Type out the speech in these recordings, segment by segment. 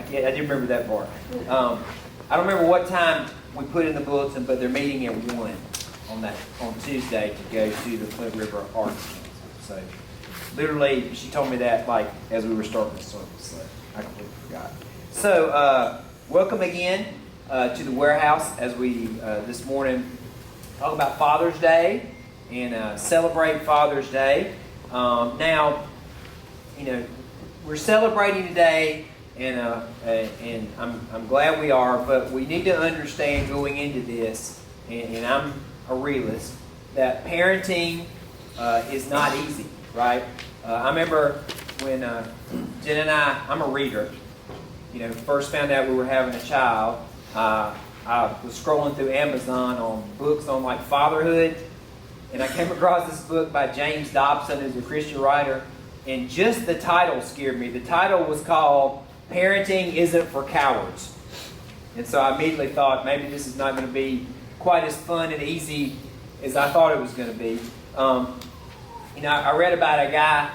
I do remember that part. I don't remember what time we put in the bulletin, but they're meeting at 1 on Tuesday to go to the Flint River Arts Council. So literally, she told me that like as we were starting the service, so I completely forgot. So welcome again to the warehouse as we this morning talk about Father's Day and celebrate Father's Day. Now, we're celebrating today, and I'm glad we are. But we need to understand going into this, and I'm a realist, that parenting is not easy, right? I remember when Jen and I'm a reader. First found out we were having a child. I was scrolling through Amazon on books on like fatherhood, and I came across this book by James Dobson, who's a Christian writer, and just the title scared me. The title was called "Parenting Isn't for Cowards," and so I immediately thought maybe this is not going to be quite as fun and easy as I thought it was going to be. I read about a guy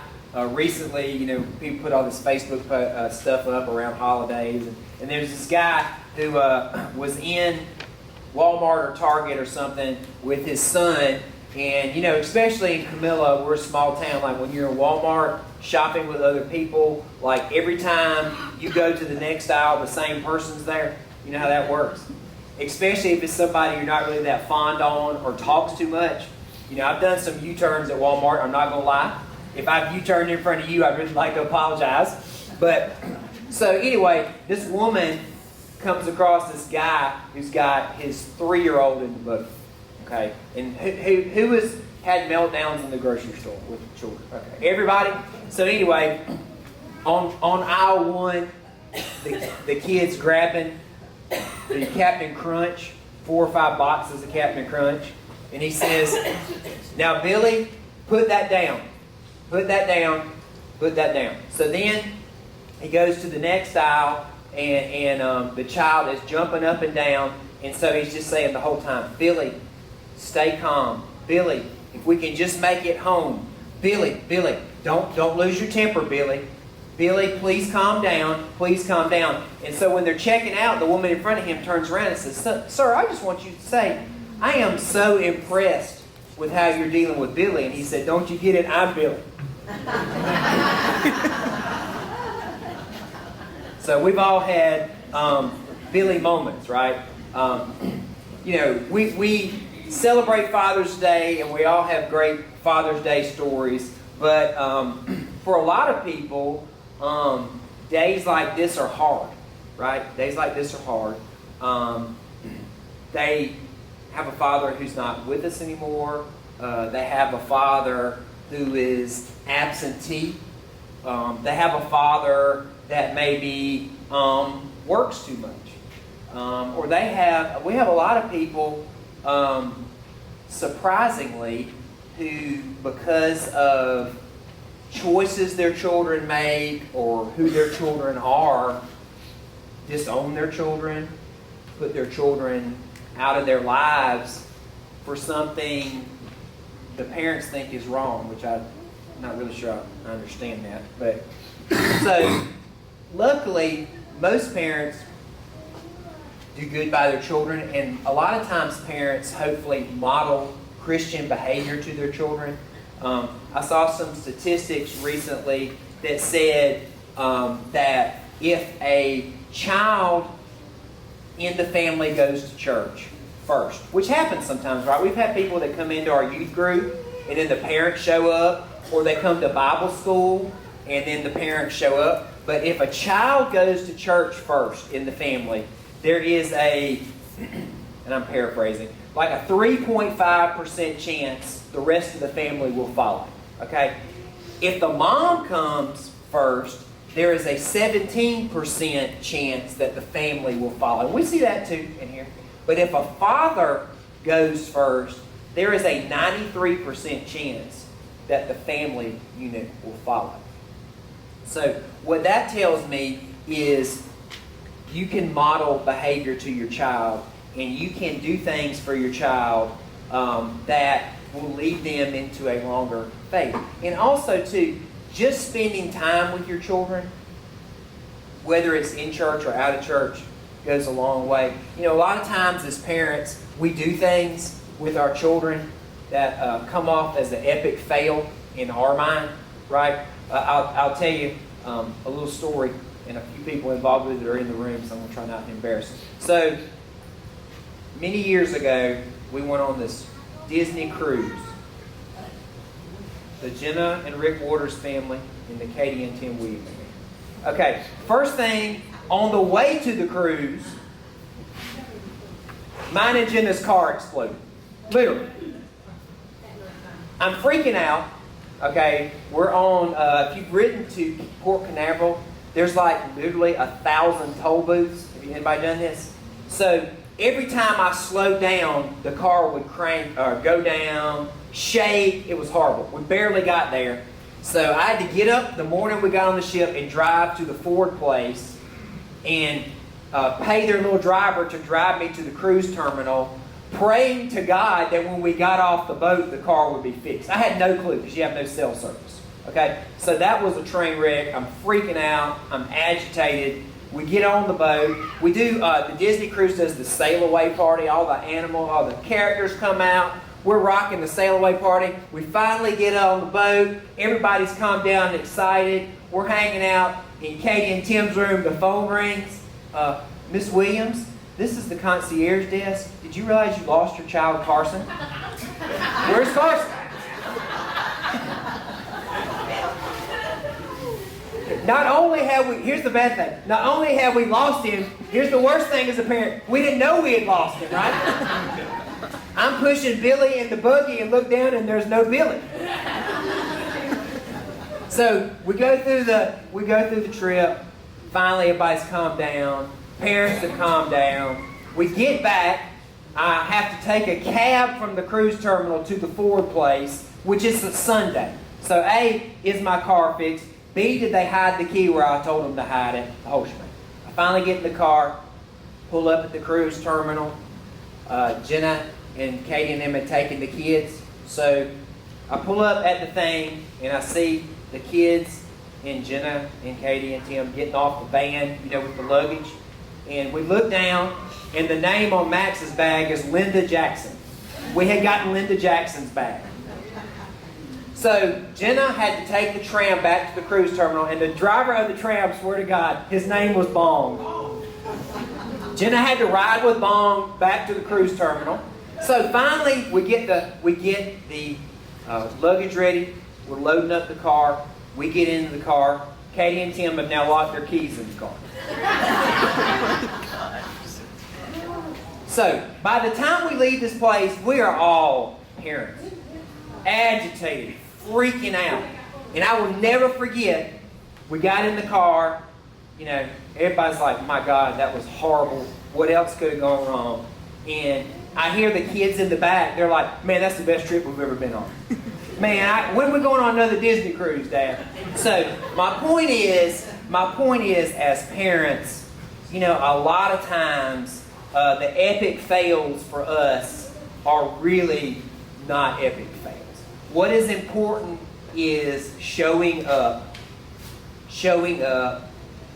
recently. People put all this Facebook stuff up around holidays, and there's this guy who was in Walmart or Target or something with his son. And, especially in Camilla, we're a small town. Like when you're in Walmart shopping with other people, like every time you go to the next aisle, the same person's there. You know how that works. Especially if it's somebody you're not really that fond on or talks too much. I've done some U-turns at Walmart, I'm not going to lie. If I've U-turned in front of you, I'd really like to apologize. But, so anyway, this woman comes across this guy who's got his 3-year-old in the boat. Okay, and who has had meltdowns in the grocery store with children? Okay, everybody. So anyway, on aisle 1, the kid's grabbing the Captain Crunch, 4 or 5 boxes of Captain Crunch, and he says, "Now, Billy, put that down. Put that down. Put that down." So then he goes to the next aisle, and the child is jumping up and down, and so he's just saying the whole time, "Billy, stay calm. Billy, if we can just make it home. Billy, don't lose your temper, Billy. Billy, please calm down. Please calm down." And so when they're checking out, the woman in front of him turns around and says, "Sir, I just want you to say, I am so impressed with how you're dealing with Billy." And he said, "Don't you get it? I'm Billy." So we've all had Billy moments, right? We celebrate Father's Day, and we all have great Father's Day stories. But for a lot of people, days like this are hard, right? Days like this are hard. They have a father who's not with us anymore. They have a father who is absentee. They have a father that maybe works too much. Or we have a lot of people, surprisingly, who, because of choices their children make or who their children are, disown their children, put their children out of their lives for something the parents think is wrong, which I'm not really sure I understand that. But so, luckily, most parents do good by their children, and a lot of times parents hopefully model Christian behavior to their children. I saw some statistics recently that said that if a child in the family goes to church first, which happens sometimes, right? We've had people that come into our youth group and then the parents show up, or they come to Bible school and then the parents show up. But if a child goes to church first in the family, there is and I'm paraphrasing, like a 3.5% chance the rest of the family will follow. Okay? If the mom comes first, there is a 17% chance that the family will follow. And we see that too in here. But if a father goes first, there is a 93% chance that the family unit will follow. So what that tells me is you can model behavior to your child, and you can do things for your child that will lead them into a longer faith. And also, too, just spending time with your children whether it's in church or out of church, goes a long way. You know, a lot of times as parents, we do things with our children that come off as an epic fail in our mind, right? I'll tell you a little story, and a few people involved with it are in the room, so I'm going to try not to embarrass them. So, many years ago, we went on this Disney cruise. The Jenna and Rick Waters family and the Katie and Tim Williams family. Okay, first thing, on the way to the cruise, mine and Jenna's car exploded. Literally. I'm freaking out. Okay, we're on, if you've ridden to Port Canaveral, there's like literally 1,000 toll booths. Have anybody done this? So every time I slowed down, the car would crank or go down, shake. It was horrible. We barely got there. So I had to get up the morning we got on the ship and drive to the Ford place and pay their little driver to drive me to the cruise terminal, praying to God that when we got off the boat, the car would be fixed. I had no clue because you have no cell service. Okay, so that was a train wreck. I'm freaking out. I'm agitated. We get on the boat. We do, the Disney cruise does the sail away party. All the characters come out. We're rocking the sail away party. We finally get on the boat. Everybody's calmed down and excited. We're hanging out in Katie and Tim's room. The phone rings. Miss Williams, this is the concierge desk. Did you realize you lost your child, Carson? Where's Carson? Not only have we, here's the bad thing, not only have we lost him, here's the worst thing as a parent, we didn't know we had lost him, right? I'm pushing Billy in the buggy and look down and there's no Billy. So we go through the trip, finally everybody's calmed down, parents have calmed down, we get back, I have to take a cab from the cruise terminal to the Ford place, which is a Sunday. So A, is my car fixed? B, did they hide the key where I told them to hide it? The whole shebang. I finally get in the car, pull up at the cruise terminal. Jenna and Katie and them had taken the kids. So I pull up at the thing and I see the kids and Jenna and Katie and Tim getting off the van, with the luggage. And we look down and the name on Max's bag is Linda Jackson. We had gotten Linda Jackson's bag. So Jenna had to take the tram back to the cruise terminal, and the driver of the tram, swear to God, his name was Bong. Jenna had to ride with Bong back to the cruise terminal. So finally, we get the luggage ready. We're loading up the car. We get into the car. Katie and Tim have now locked their keys in the car. So by the time we leave this place, we are all parents, agitated, freaking out. And I will never forget, we got in the car, everybody's like, my God, that was horrible. What else could have gone wrong? And I hear the kids in the back, they're like, man, that's the best trip we've ever been on. Man, when are we going on another Disney cruise, Dad? So my point is, as parents, a lot of times the epic fails for us are really not epic fails. What is important is showing up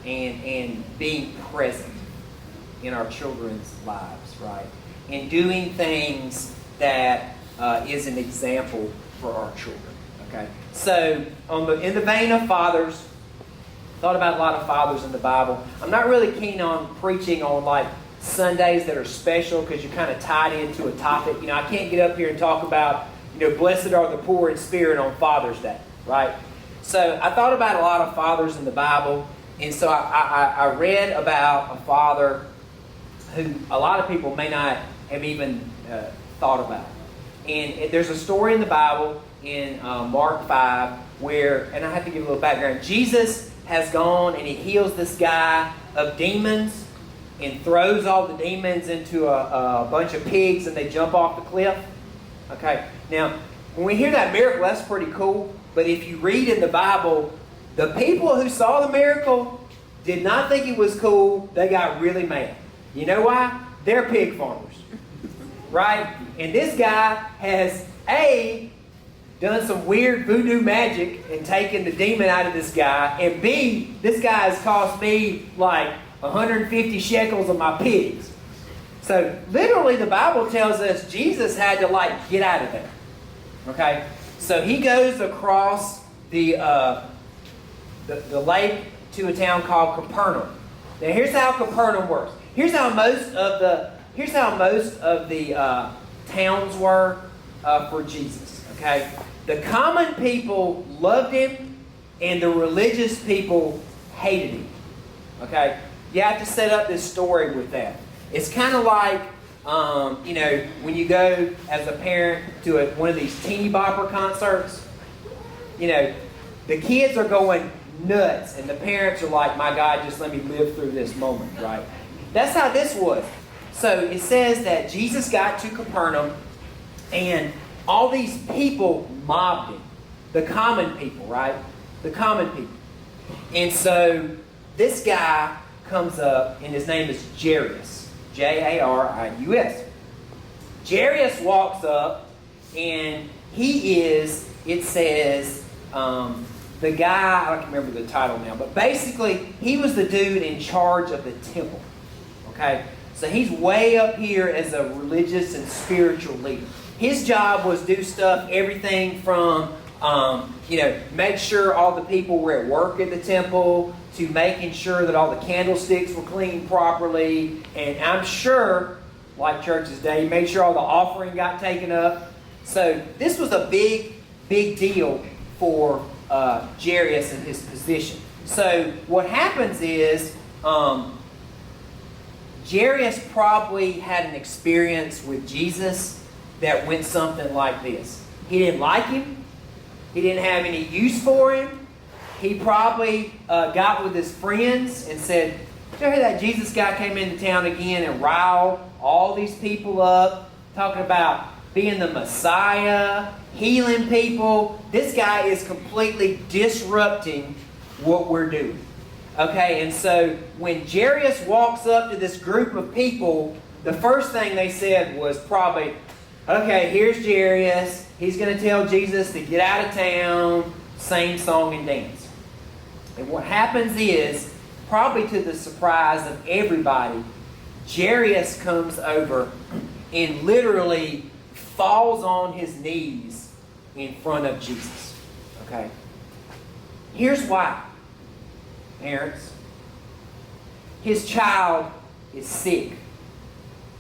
and being present in our children's lives, right? And doing things that is an example for our children, okay? So, in the vein of fathers, thought about a lot of fathers in the Bible. I'm not really keen on preaching on like Sundays that are special because you're kind of tied into a topic. I can't get up here and talk about, blessed are the poor in spirit on Father's Day, right? So I thought about a lot of fathers in the Bible, and so I read about a father who a lot of people may not have even thought about. And there's a story in the Bible in Mark 5 where, and I have to give a little background, Jesus has gone and he heals this guy of demons and throws all the demons into a bunch of pigs and they jump off the cliff. Okay, now, when we hear that miracle, that's pretty cool. But if you read in the Bible, the people who saw the miracle did not think it was cool. They got really mad. You know why? They're pig farmers. Right? And this guy has, A, done some weird voodoo magic and taken the demon out of this guy, and B, this guy has cost me like 150 shekels of my pigs. So literally the Bible tells us Jesus had to like get out of there. Okay? So he goes across the lake to a town called Capernaum. Now here's how Capernaum works. Here's how most of the towns were for Jesus. Okay? The common people loved him, and the religious people hated him. Okay? You have to set up this story with that. It's kind of like, when you go as a parent to one of these teeny bopper concerts, the kids are going nuts, and the parents are like, my God, just let me live through this moment, right? That's how this was. So it says that Jesus got to Capernaum, and all these people mobbed him. The common people, right? The common people. And so this guy comes up, and his name is Jairus. Jairus. Jairus walks up, and he is, it says, the guy, I don't remember the title now, but basically, he was the dude in charge of the temple. Okay? So he's way up here as a religious and spiritual leader. His job was do stuff, everything from, make sure all the people were at work at the temple, to making sure that all the candlesticks were cleaned properly. And I'm sure, like churches today, made sure all the offering got taken up. So this was a big, big deal for Jairus and his position. So what happens is, Jairus probably had an experience with Jesus that went something like this. He didn't like him. He didn't have any use for him. He probably got with his friends and said, "Did you hear that Jesus guy came into town again and riled all these people up, talking about being the Messiah, healing people? This guy is completely disrupting what we're doing." Okay, and so when Jairus walks up to this group of people, the first thing they said was probably, "Okay, here's Jairus. He's going to tell Jesus to get out of town, sing, song, and dance." And what happens is, probably to the surprise of everybody, Jairus comes over and literally falls on his knees in front of Jesus. Okay? Here's why. Parents, his child is sick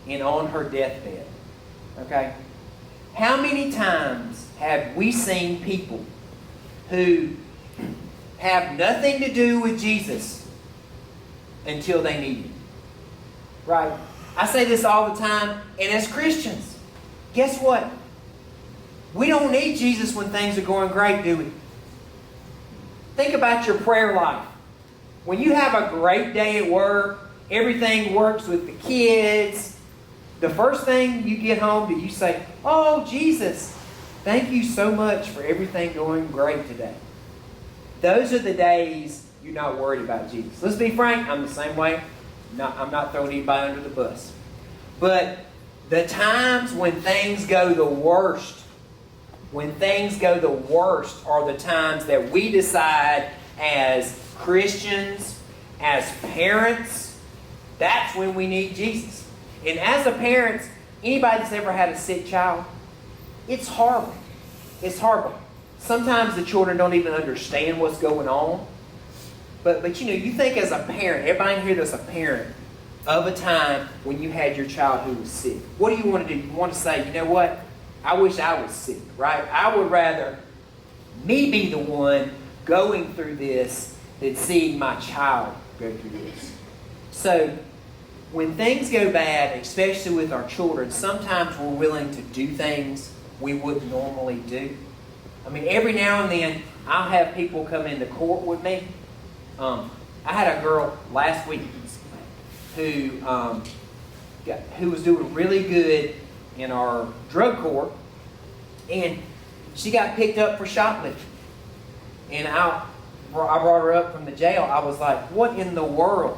and on her deathbed. Okay? How many times have we seen people who have nothing to do with Jesus until they need him? Right? I say this all the time, and as Christians, guess what? We don't need Jesus when things are going great, do we? Think about your prayer life. When you have a great day at work, everything works with the kids, the first thing you get home, do you say, "Oh, Jesus, thank you so much for everything going great today"? Those are the days you're not worried about Jesus. Let's be frank, I'm the same way. I'm not throwing anybody under the bus. But the times when things go the worst, are the times that we decide as Christians, as parents, that's when we need Jesus. And as a parent, anybody that's ever had a sick child, it's horrible. It's horrible. Sometimes the children don't even understand what's going on. But you think as a parent, everybody here that's a parent, of a time when you had your child who was sick. What do you want to do? You want to say, "You know what? I wish I was sick," right? I would rather me be the one going through this than seeing my child go through this. So when things go bad, especially with our children, sometimes we're willing to do things we wouldn't normally do. I mean, every now and then, I'll have people come into court with me. I had a girl last week who was doing really good in our drug court, and she got picked up for shoplifting. And I brought her up from the jail. I was like, "What in the world?"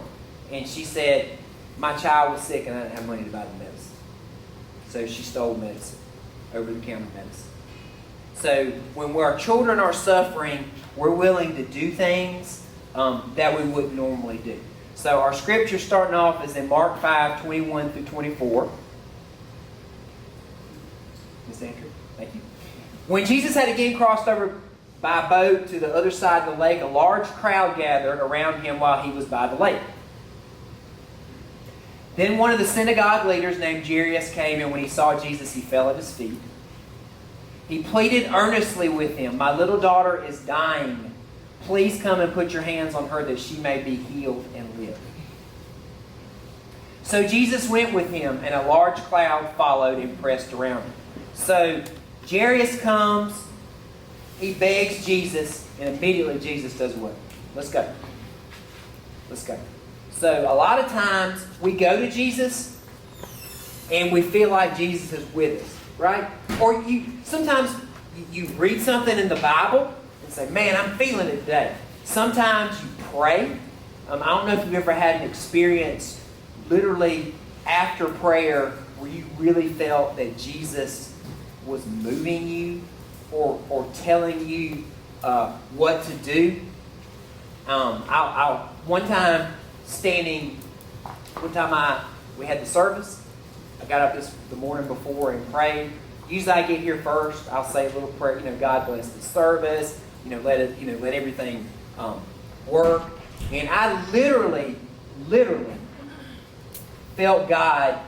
And she said, "My child was sick and I didn't have money to buy the medicine." So she stole medicine, over-the-counter medicine. So when our children are suffering, we're willing to do things that we wouldn't normally do. So our scripture starting off is in Mark 5, 21 through 24. Ms. Andrew, thank you. When Jesus had again crossed over by boat to the other side of the lake, a large crowd gathered around him while he was by the lake. Then one of the synagogue leaders named Jairus came, and when he saw Jesus, he fell at his feet. He pleaded earnestly with him, "My little daughter is dying. Please come and put your hands on her that she may be healed and live." So Jesus went with him, and a large cloud followed and pressed around him. So Jairus comes, he begs Jesus, and immediately Jesus does what? Let's go. Let's go. So a lot of times we go to Jesus and we feel like Jesus is with us, right? Or sometimes you read something in the Bible and say, "Man, I'm feeling it today." Sometimes you pray. I don't know if you've ever had an experience literally after prayer where you really felt that Jesus was moving you or telling you what to do. We had the service. I got up the morning before and prayed. Usually I get here first. I'll say a little prayer. God bless the service. Let everything work. And I literally felt God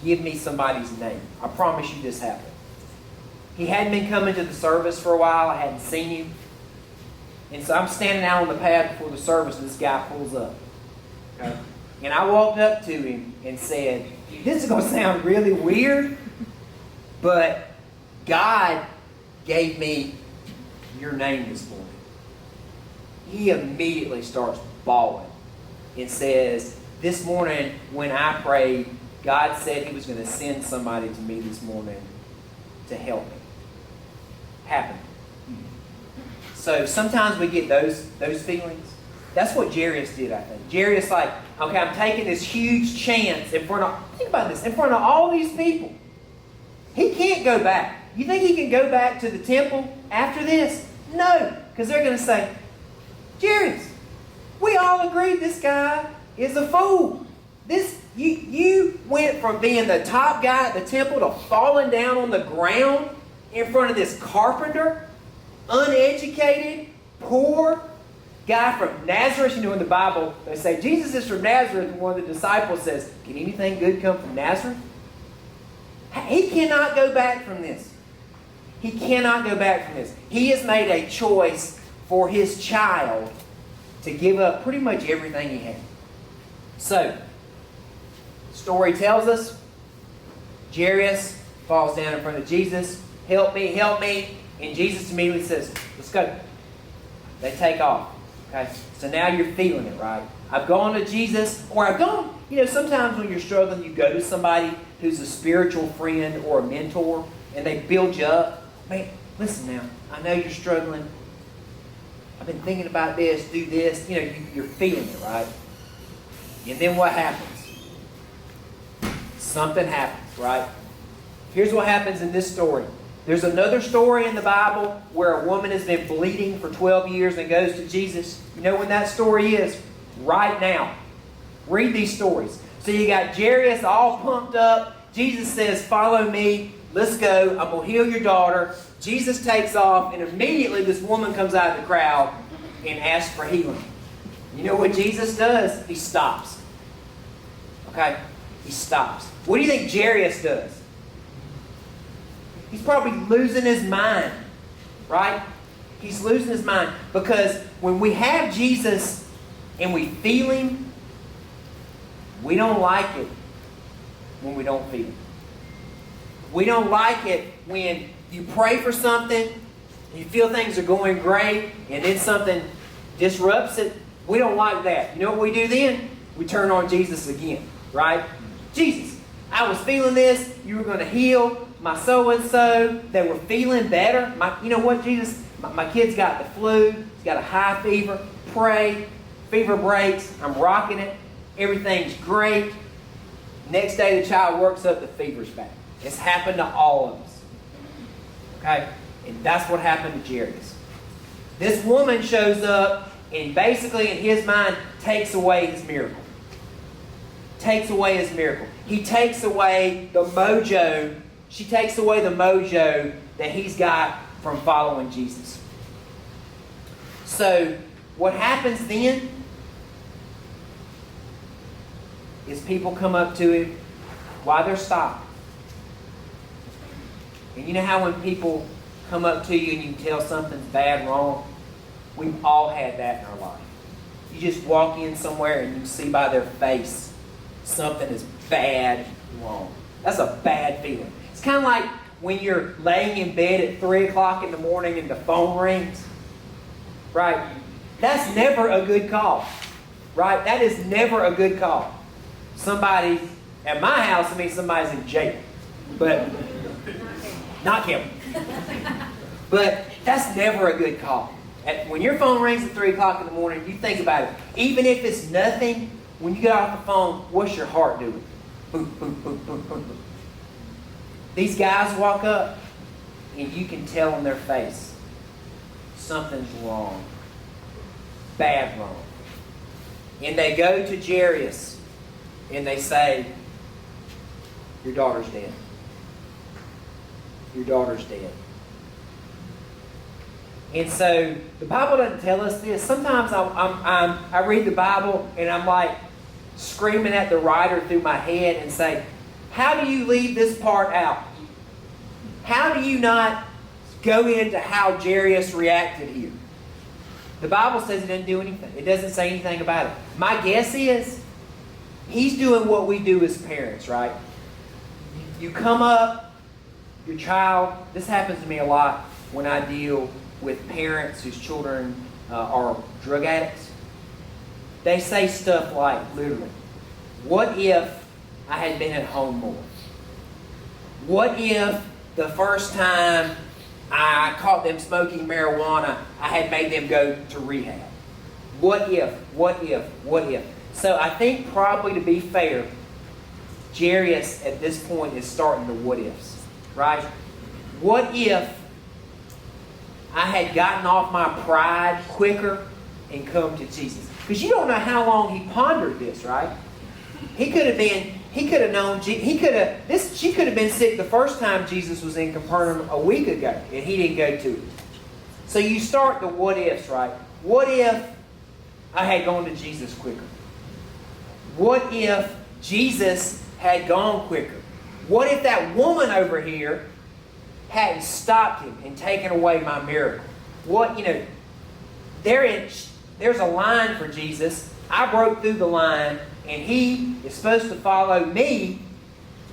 give me somebody's name. I promise you this happened. He hadn't been coming to the service for a while. I hadn't seen him. And so I'm standing out on the path before the service, and this guy pulls up. Okay? And I walked up to him and said, "This is going to sound really weird, but God gave me your name this morning." He immediately starts bawling and says, "This morning when I prayed, God said He was going to send somebody to me this morning to help me." Happened. So sometimes we get those feelings. That's what Jairus did, I think. Jairus like, okay, I'm taking this huge chance think about this, in front of all these people. He can't go back. You think he can go back to the temple after this? No, because they're going to say, "Jairus, we all agreed this guy is a fool. You went from being the top guy at the temple to falling down on the ground in front of this carpenter, uneducated, poor guy from Nazareth." In the Bible, they say Jesus is from Nazareth, and one of the disciples says, "Can anything good come from Nazareth?" He cannot go back from this. He cannot go back from this. He has made a choice for his child to give up pretty much everything he had. So, the story tells us, Jairus falls down in front of Jesus. "Help me, help me." And Jesus immediately says, "Let's go." They take off. Okay? So now you're feeling it, right? I've gone to Jesus, or I've gone, sometimes when you're struggling, you go to somebody who's a spiritual friend or a mentor, and they build you up. "Man, listen now, I know you're struggling. I've been thinking about this, do this." You're feeling it, right? And then what happens? Something happens, right? Here's what happens in this story. There's another story in the Bible where a woman has been bleeding for 12 years and goes to Jesus. You know when that story is? Right now. Read these stories. So you got Jairus all pumped up. Jesus says, "Follow me. Let's go. I'm going to heal your daughter." Jesus takes off, and immediately this woman comes out of the crowd and asks for healing. You know what Jesus does? He stops. Okay? He stops. What do you think Jairus does? He's probably losing his mind, right? He's losing his mind because when we have Jesus and we feel Him, we don't like it when we don't feel Him. We don't like it when you pray for something, you feel things are going great, and then something disrupts it. We don't like that. You know what we do then? We turn on Jesus again, right? "Jesus, I was feeling this. You were going to heal my so-and-so. They were feeling better. You know what, Jesus? My kid's got the flu. He's got a high fever. Pray. Fever breaks. I'm rocking it. Everything's great." Next day, the child works up. The fever's back. It's happened to all of us. Okay? And that's what happened to Jairus. This woman shows up and basically in his mind takes away his miracle. Takes away his miracle. He takes away the mojo. She takes away the mojo that he's got from following Jesus. So what happens then is people come up to him while they're stopped. And you know how when people come up to you and you tell something's bad, wrong? We've all had that in our life. You just walk in somewhere and you see by their face something is bad, wrong. That's a bad feeling. It's kind of like when you're laying in bed at 3 o'clock in the morning and the phone rings. Right? That's never a good call. Right? That is never a good call. Somebody, at my house, somebody's in jail. But, not him. But that's never a good call. When your phone rings at 3 o'clock in the morning, you think about it. Even if it's nothing, when you get off the phone, what's your heart doing? Boom, boom, boom, boom, boom, boom. These guys walk up, and you can tell on their face, something's wrong. Bad wrong. And they go to Jairus, and they say, your daughter's dead. Your daughter's dead. And so the Bible doesn't tell us this. Sometimes I read the Bible and I'm like screaming at the writer through my head and say, how do you leave this part out? How do you not go into how Jairus reacted here? The Bible says it doesn't do anything. It doesn't say anything about it. My guess is he's doing what we do as parents, right? You come up, your child, this happens to me a lot when I deal with parents whose children are drug addicts. They say stuff like, literally, what if I had been at home more? What if the first time I caught them smoking marijuana, I had made them go to rehab? What if? What if? What if? So I think probably to be fair, Jairus at this point is starting the what ifs, right? What if I had gotten off my pride quicker and come to Jesus? Because you don't know how long he pondered this, right? She could have been sick the first time Jesus was in Capernaum a week ago, and he didn't go to it. So you start the what ifs, right? What if I had gone to Jesus quicker? What if Jesus had gone quicker? What if that woman over here hadn't stopped him and taken away my miracle? There's a line for Jesus. I broke through the line, and he is supposed to follow me,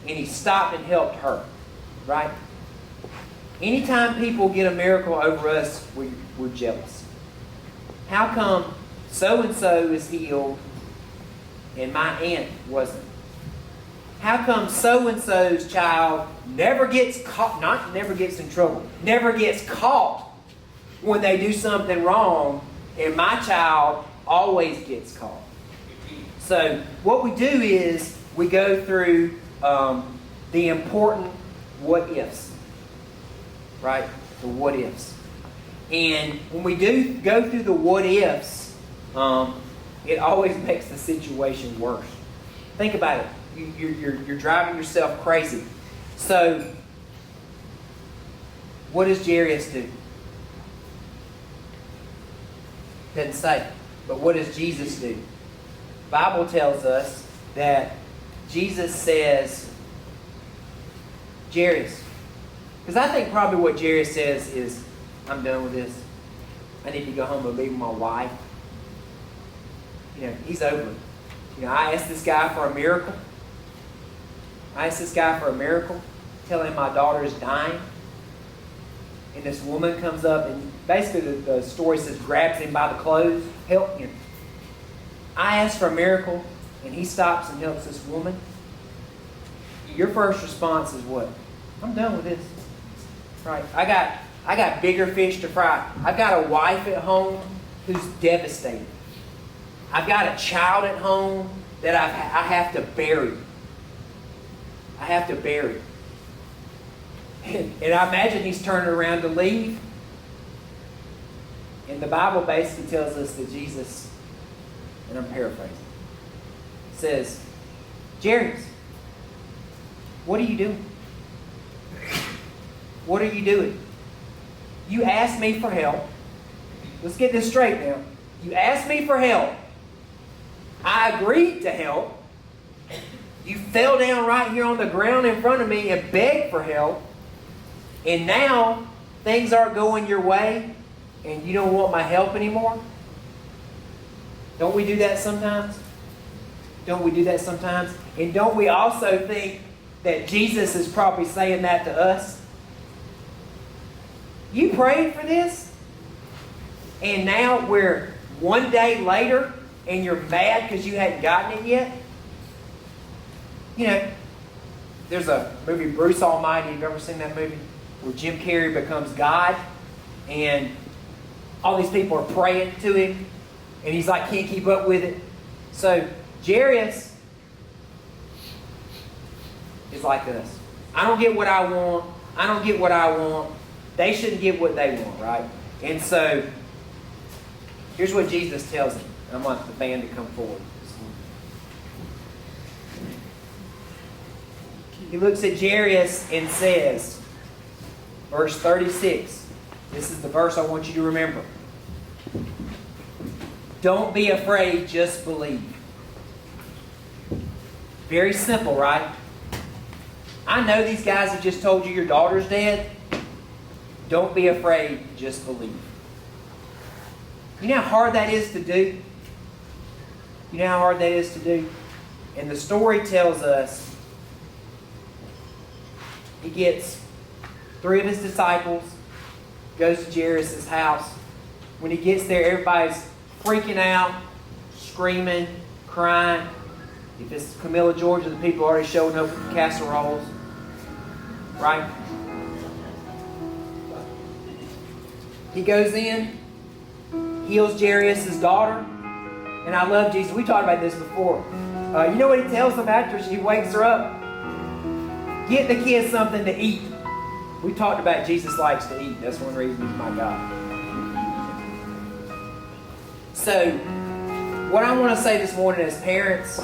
and he stopped and helped her. Right? Anytime people get a miracle over us, we're jealous. How come so-and-so is healed and my aunt wasn't? How come so-and-so's child never gets caught, not never gets in trouble, never gets caught when they do something wrong, and my child always gets caught? So what we do is we go through the important what ifs, right? The what ifs. And when we do go through the what ifs, it always makes the situation worse. Think about it. You're driving yourself crazy. So, what does Jairus do? Doesn't say. But what does Jesus do? The Bible tells us that Jesus says, Jairus. Because I think probably what Jairus says is, I'm done with this. I need to go home and be with my wife. He's over it. I asked this guy for a miracle. Tell him my daughter is dying. And this woman comes up and basically the story says grabs him by the clothes, help him. I asked for a miracle and he stops and helps this woman. Your first response is what? I'm done with this. Right? I got bigger fish to fry. I've got a wife at home who's devastated. I've got a child at home that I have to bury. And I imagine he's turning around to leave. And the Bible basically tells us that Jesus, and I'm paraphrasing, says, Jairus, what are you doing? What are you doing? You asked me for help. Let's get this straight now. You asked me for help. I agreed to help. You fell down right here on the ground in front of me and begged for help. And now things aren't going your way and you don't want my help anymore? Don't we do that sometimes? Don't we do that sometimes? And don't we also think that Jesus is probably saying that to us? You prayed for this? And now we're one day later and you're mad because you hadn't gotten it yet? You know, there's a movie, Bruce Almighty. You've ever seen that movie? Where Jim Carrey becomes God and all these people are praying to him and he's like, can't keep up with it. So Jairus is like us. I don't get what I want. I don't get what I want. They shouldn't get what they want, right? And so here's what Jesus tells him. I want the band to come forward. He looks at Jairus and says, verse 36, this is the verse I want you to remember. Don't be afraid, just believe. Very simple, right? I know these guys have just told you your daughter's dead. Don't be afraid, just believe. You know how hard that is to do? You know how hard that is to do? And the story tells us he gets 3 of his disciples, goes to Jairus' house. When he gets there, everybody's freaking out, screaming, crying. If it's Camilla, Georgia, the people are already showing up with casseroles. Right? He goes in, heals Jairus' daughter. And I love Jesus. We talked about this before. You know what he tells them after he wakes her up? Get the kids something to eat. We talked about Jesus likes to eat. That's one reason he's my God. So, what I want to say this morning as parents,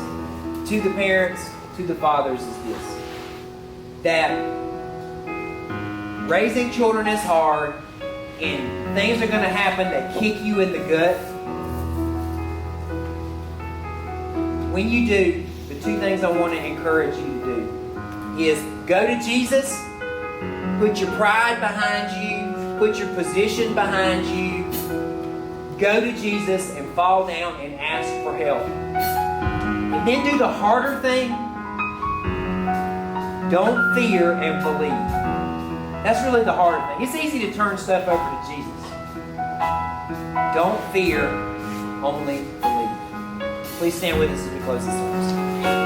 to the fathers, is this. That raising children is hard, and things are going to happen that kick you in the gut. When you do, the 2 things I want to encourage you to do is go to Jesus, put your pride behind you, put your position behind you, go to Jesus and fall down and ask for help. And then do the harder thing. Don't fear and believe. That's really the harder thing. It's easy to turn stuff over to Jesus. Don't fear, only believe. Please stand with us as we close this service.